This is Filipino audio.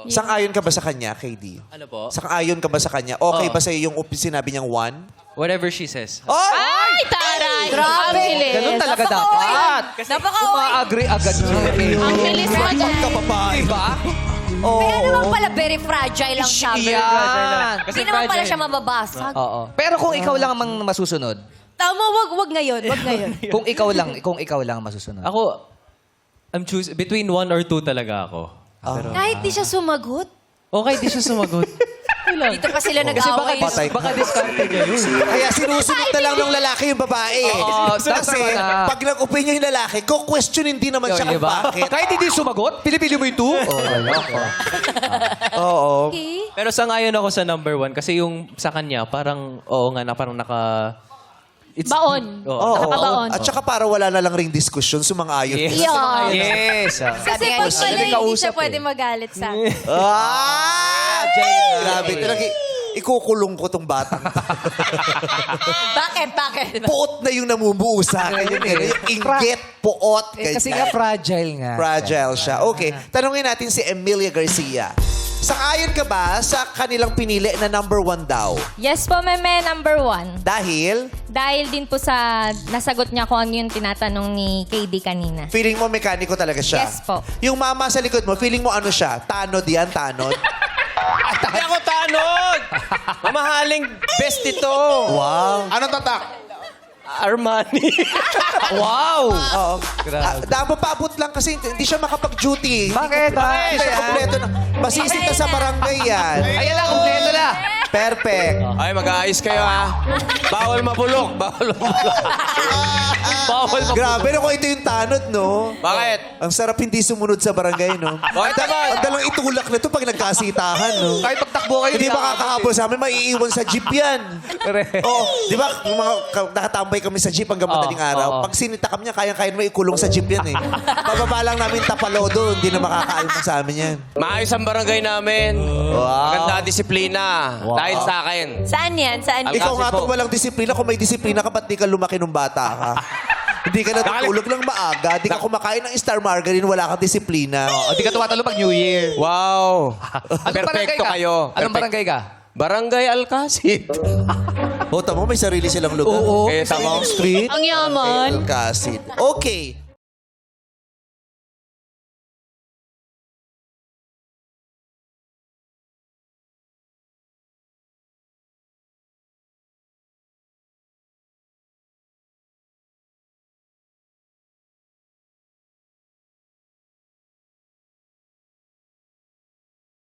Sang-ayon ka ba sa kanya, KD? Ano po? Sang-ayon ka ba sa kanya? Okay ba sa'yo yung sinabi niyang 1? Whatever she says. Oh! Ay, taray! Grabe. Ang bilis. Ganun talaga dapat. Uma-agree agad siya. Ang bilis mo dyan. Diba? Oo. Kaya naman pala, very fragile lang siya. Yan. Kasi Hindi naman pala fragile. siya mababasag. Oo. Pero kung ikaw lang ang masusunod, Tama, wag ngayon, wag ngayon. kung ikaw lang ang masusunod. Ako, I'm choosing between 1 or 2 talaga ako. Pero, Kahit di siya sumagot, okay, di siya sumagot. dito pa sila Kasi nag-away. Patay. baka discarte niya yun. Kaya sinusunod na lang ng lalaki yung babae. Oo, Kasi tama na. pag nag-opinion yung lalaki, questionin din naman siya kung bakit. Kahit hindi sumagot, pinipili mo yung 2? Oo. Okay. Pero sangayon ako sa number 1 kasi yung sa kanya, parang, oo nga, na parang naka... Baon. Oo. Oo. Nakabaon. At saka para wala na lang ring diskusyon, sumang-ayon. Yes. Yeah. Yes. Kasi pag pala hindi siya pwede magalit sa akin. Ah! Grabe. Talaga, ikukulong ko tong batang. Bakit? Puot na yung namumuo sa akin. Yung inggit, puot. Kasi ganyan. nga fragile nga. Fragile siya. Okay. Tanungin natin si Emilia Garcia. Sang-ayon ka ba sa kanilang pinili na number 1 daw? Yes po, meme, number 1. Dahil, Dahil din po sa nasagot niya kung ano yung tinatanong ni KD kanina. feeling mo mekaniko talaga siya? Yes po. Yung mama sa likod mo, feeling mo ano siya? Tanod yan, tanod? Hindi ako tanod! Mamahaling best ito. Wow. Anong tatak? Armani. Wow! Oo. Dapat paabot lang kasi hindi siya makapag-duty. Bakit? Hindi siya kompleto na. Masisita sa barangay yan. Ayan lang, kompleto na. Perfect. Ay, mag-aayos kayo ha. Bawal mabulok. Bawal mabulok. Bawal mabulok. Grabe no kung ito yung tanod, no? Bakit? Ang sarap hindi sumunod sa barangay, no? Bakit naman? Ang dalang itulak na to pag nagkasitahan, no? Kahit pagtakbo kayo, Hindi makakahabol sa amin, maiiwan sa jeep yan. Oo, di ba? Yung mga nakatambay kami sa jeep hanggang madaling araw. Pag sinitakam niya, kaya-kaya mo ikulong sa jeep yan eh. Bababa lang namin tapalo doon, hindi na makakaalma sa amin yan. Maayos ang barangay namin. Maganda disiplina. Dahil sa akin. Saan yan? Saan yan? Ikaw nga po. itong walang disiplina. Kung may disiplina ka, ba't di ka lumaki nung bata ka? Hindi ka natutulog ng maaga. Di ka kumakain ng Star Margarine, wala kang disiplina. Hindi ka tumatalo pag New Year. Wow. Anong barangay Perfecto ka? kayo. Anong barangay ka? Barangay Alcacid. O, tamo, may sarili silang lugar. Oo. Eh, tama. Street. Ang yaman. Alcacid. Okay.